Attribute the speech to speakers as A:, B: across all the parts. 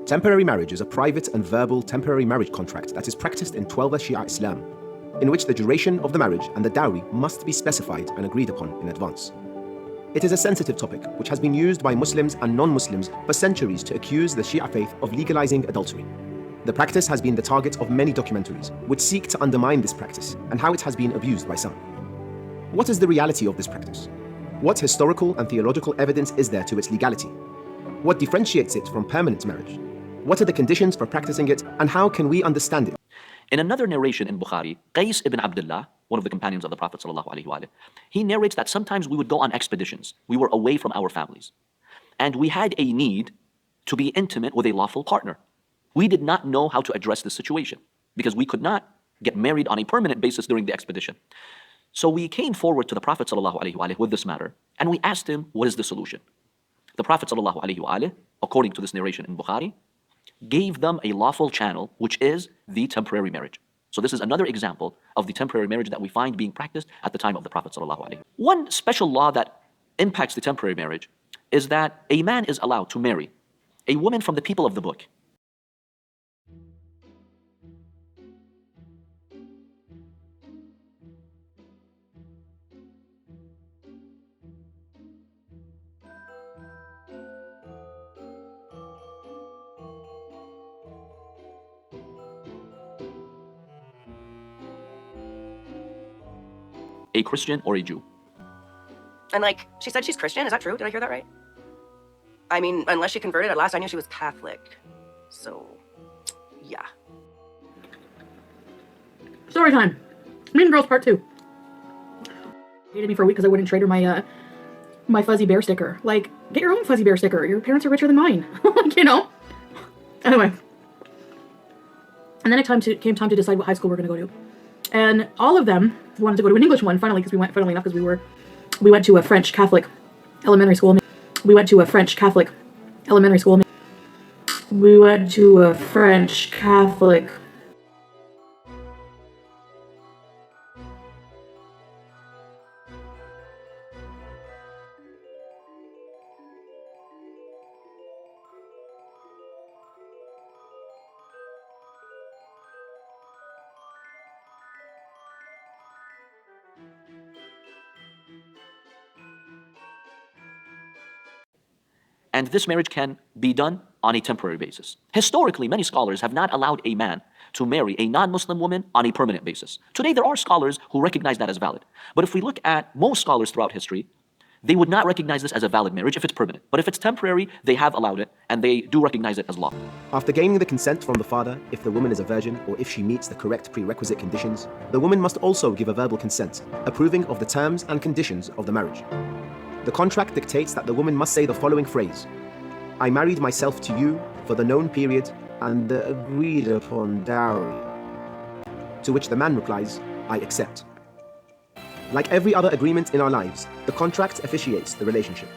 A: Temporary marriage is a private and verbal temporary marriage contract that is practiced in 12th Shia Islam, in which the duration of the marriage and the dowry must be specified and agreed upon in advance. It is a sensitive topic which has been used by Muslims and non-Muslims for centuries to accuse the Shia faith of legalizing adultery. The practice has been the target of many documentaries which seek to undermine this practice and how it has been abused by some. What is the reality of this practice? What historical and theological evidence is there to its legality? What differentiates it from permanent marriage? What are the conditions for practicing it, and how can we understand it?
B: In another narration in Bukhari, Qais ibn Abdullah, one of the companions of the Prophet ﷺ, he narrates that sometimes we would go on expeditions. We were away from our families. And we had a need to be intimate with a lawful partner. We did not know how to address this situation because we could not get married on a permanent basis during the expedition. So we came forward to the Prophet ﷺ with this matter, and we asked him, what is the solution? The Prophet ﷺ, according to this narration in Bukhari, gave them a lawful channel, which is the temporary marriage. So this is another example of the temporary marriage that we find being practiced at the time of the Prophet ﷺ. One special law that impacts the temporary marriage is that a man is allowed to marry a woman from the people of the book. A Christian or a Jew.
C: And like, she said she's Christian, is that true? Did I hear that right? I mean, unless she converted, at last I knew she was Catholic. So, yeah.
D: Story time. Mean Girls Part 2. Hated me for a week because I wouldn't trade her my fuzzy bear sticker. Like, get your own fuzzy bear sticker. Your parents are richer than mine. Like, you know? Anyway. And then it came time to decide what high school we're going to go to. And all of them wanted to go to an English one, funnily enough, because we went to a French Catholic elementary school. We went to a French Catholic elementary school. We went to a French Catholic.
B: And this marriage can be done on a temporary basis. Historically, many scholars have not allowed a man to marry a non-Muslim woman on a permanent basis. Today, there are scholars who recognize that as valid. But if we look at most scholars throughout history, they would not recognize this as a valid marriage if it's permanent. But if it's temporary, they have allowed it, and they do recognize it as law.
A: After gaining the consent from the father, if the woman is a virgin or if she meets the correct prerequisite conditions, the woman must also give a verbal consent, approving of the terms and conditions of the marriage. The contract dictates that the woman must say the following phrase: I married myself to you for the known period and the agreed upon dowry. To which the man replies, I accept. Like every other agreement in our lives, the contract officiates the relationship.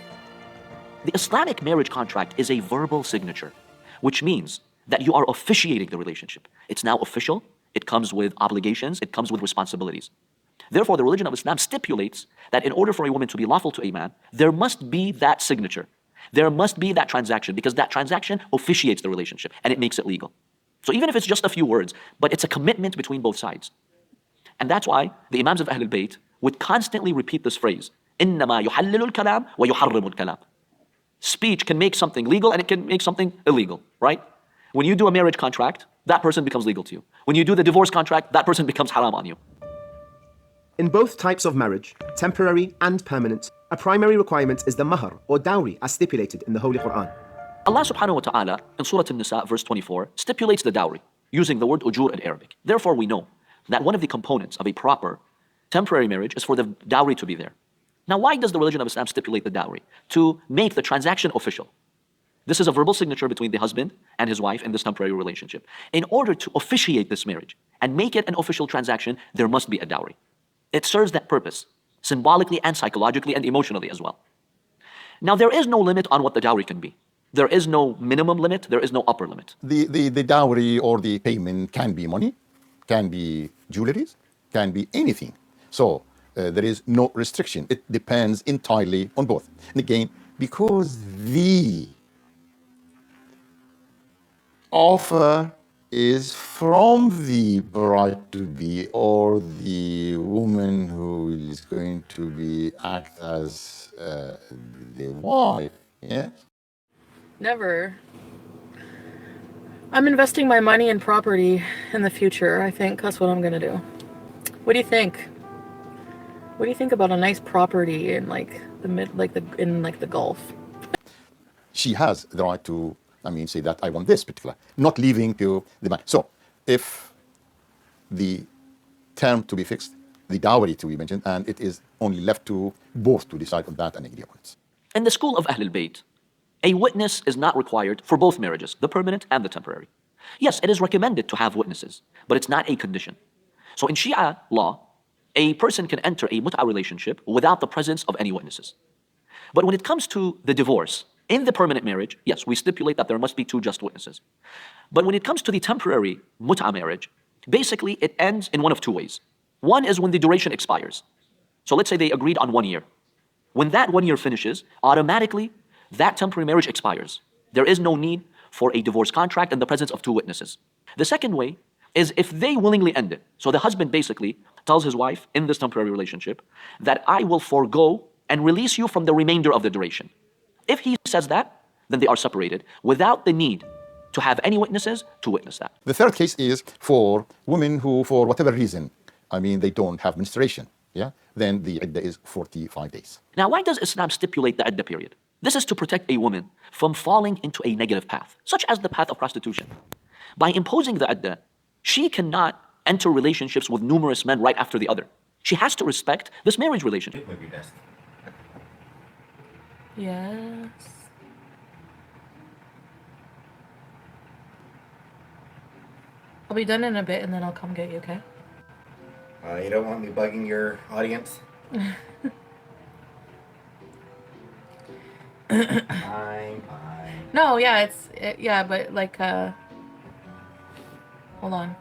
B: The Islamic marriage contract is a verbal signature, which means that you are officiating the relationship. It's now official, it comes with obligations, it comes with responsibilities. Therefore, the religion of Islam stipulates that in order for a woman to be lawful to a man, there must be that signature. There must be that transaction, because that transaction officiates the relationship and it makes it legal. So even if it's just a few words, but it's a commitment between both sides. And that's why the Imams of Ahlul Bayt would constantly repeat this phrase, إِنَّمَا يُحَلِّلُ الْكَلَامِ وَيُحَرِّمُ الْكَلَامِ. Speech can make something legal and it can make something illegal, right? When you do a marriage contract, that person becomes legal to you. When you do the divorce contract, that person becomes haram on you.
A: In both types of marriage, temporary and permanent, a primary requirement is the mahar or dowry as stipulated in the Holy Quran.
B: Allah subhanahu wa ta'ala in Surah An-Nisa verse 24 stipulates the dowry using the word ujur in Arabic. Therefore we know that one of the components of a proper temporary marriage is for the dowry to be there. Now why does the religion of Islam stipulate the dowry? To make the transaction official. This is a verbal signature between the husband and his wife in this temporary relationship. In order to officiate this marriage and make it an official transaction, there must be a dowry. It serves that purpose, symbolically and psychologically and emotionally as well. Now, there is no limit on what the dowry can be. There is no minimum limit, there is no upper limit.
E: The dowry or the payment can be money, can be jewelries, can be anything. So there is no restriction. It depends entirely on both. And again, because the offer is from the bride-to-be or the woman who is going to be act as the wife. Yeah.
D: Never. I'm investing my money in property in the future. I think that's what I'm gonna do. What do you think? What do you think about a nice property in the Gulf?
E: She has the right to, say that I want this particular, not leaving to the man. So, if the term to be fixed, the dowry to be mentioned, and it is only left to both to decide on that and agree on it.
B: In the school of Ahl al-Bayt, a witness is not required for both marriages, the permanent and the temporary. Yes, it is recommended to have witnesses, but it's not a condition. So in Shia law, a person can enter a mut'ah relationship without the presence of any witnesses. But when it comes to the divorce, in the permanent marriage, yes, we stipulate that there must be 2 just witnesses. But when it comes to the temporary mut'ah marriage, basically it ends in one of 2 ways. One is when the duration expires. So let's say they agreed on 1 year. When that 1 year finishes, automatically that temporary marriage expires. There is no need for a divorce contract in the presence of 2 witnesses. The second way is if they willingly end it. So the husband basically tells his wife in this temporary relationship that I will forego and release you from the remainder of the duration. If he says that, then they are separated without the need to have any witnesses to witness that.
E: The third case is for women who, for whatever reason, they don't have menstruation. Yeah, then the iddah is 45 days.
B: Now, why does Islam stipulate the iddah period? This is to protect a woman from falling into a negative path, such as the path of prostitution. By imposing the iddah, she cannot enter relationships with numerous men right after the other. She has to respect this marriage relationship.
D: Yes. I'll be done in a bit and then I'll come get you, okay?
F: You don't want me bugging your audience? Fine.
D: No, yeah, yeah, but like, hold on.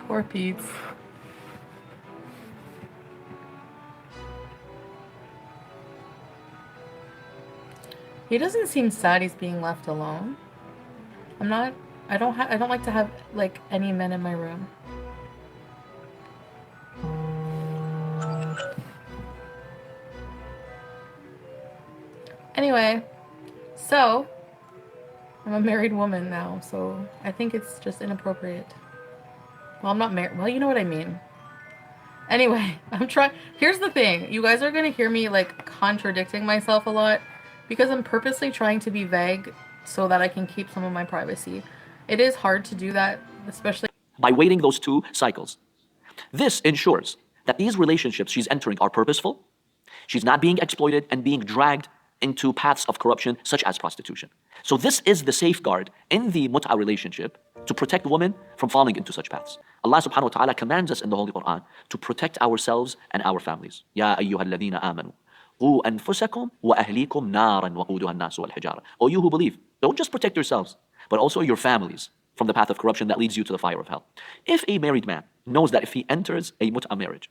D: Poor Pete's. He doesn't seem sad he's being left alone. I don't like to have like any men in my room. Anyway, so I'm a married woman now, so I think it's just inappropriate. Well, I'm not married. Well, you know what I mean. Anyway, here's the thing. You guys are going to hear me like contradicting myself a lot because I'm purposely trying to be vague so that I can keep some of my privacy. It is hard to do that, especially
B: by waiting those 2 cycles. This ensures that these relationships she's entering are purposeful. She's not being exploited and being dragged into paths of corruption such as prostitution. So this is the safeguard in the mut'ah relationship to protect women from falling into such paths. Allah subhanahu wa ta'ala commands us in the Holy Quran to protect ourselves and our families. Ya ayyuha alladhina amanu. قُوا أَنفُسَكُمْ وَأَهْلِيكُمْ نَارًا وَقُودُهَا النَّاسُ وَالْحِجَارَةُ. O you who believe, don't just protect yourselves, but also your families from the path of corruption that leads you to the fire of hell. If a married man knows that if he enters a mut'ah marriage,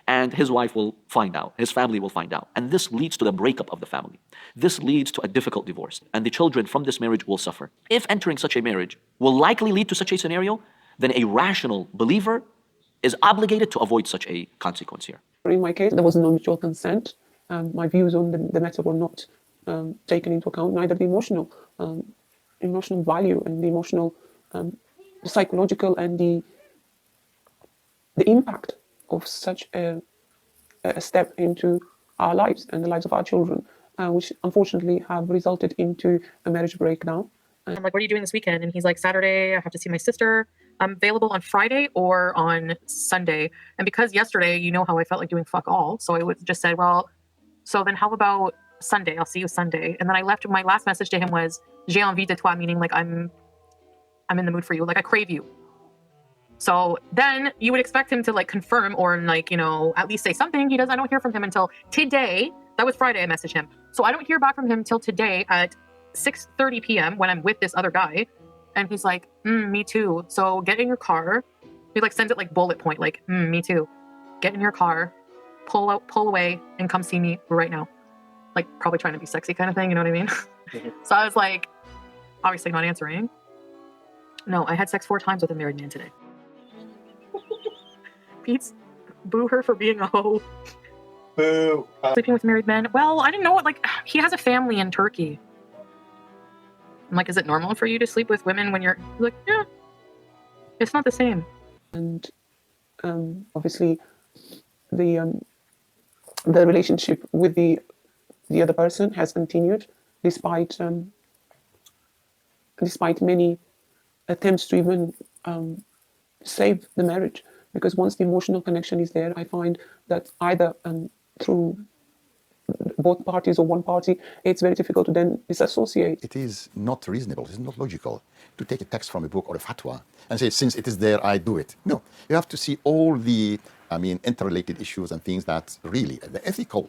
B: and his wife will find out, his family will find out, and this leads to the breakup of the family. This leads to a difficult divorce, and the children from this marriage will suffer. If entering such a marriage will likely lead to such a scenario, then a rational believer is obligated to avoid such a consequence here.
G: In my case, there was no mutual consent. My views on the matter were not taken into account, neither the emotional value and the emotional, the psychological and the impact of such a step into our lives and the lives of our children, which unfortunately have resulted into a marriage breakdown.
D: I'm like, what are you doing this weekend? And he's like, Saturday, I have to see my sister. I'm available on Friday or on Sunday. And because yesterday, you know how I felt like doing fuck all. So I would just say, well, so then how about Sunday? I'll see you Sunday. And then I left, my last message to him was, j'ai envie de toi, meaning like I'm in the mood for you. Like I crave you. So then you would expect him to like confirm or like, you know, at least say something. He does. I don't hear from him until today. That was Friday I messaged him. So I don't hear back from him till today at 6:30 p.m. when I'm with this other guy. And he's like, me too. So get in your car. He like sends it like bullet point, like, me too. Get in your car, pull away and come see me right now. Like probably trying to be sexy kind of thing. You know what I mean? So I was like, obviously not answering. No, I had sex 4 times with a married man today. Pete's boo her for being a hoe.
F: Boo.
D: Sleeping with married men. Well, I didn't know what, like, he has a family in Turkey. I'm like, is it normal for you to sleep with women when you're like, yeah, it's not the same.
G: And obviously the relationship with the other person has continued despite many attempts to even save the marriage, because once the emotional connection is there, I find that either through both parties or one party, it's very difficult to then disassociate.
E: It is not reasonable, it is not logical to take a text from a book or a fatwa and say, since it is there, I do it. No, you have to see all the, interrelated issues and things that really, the ethical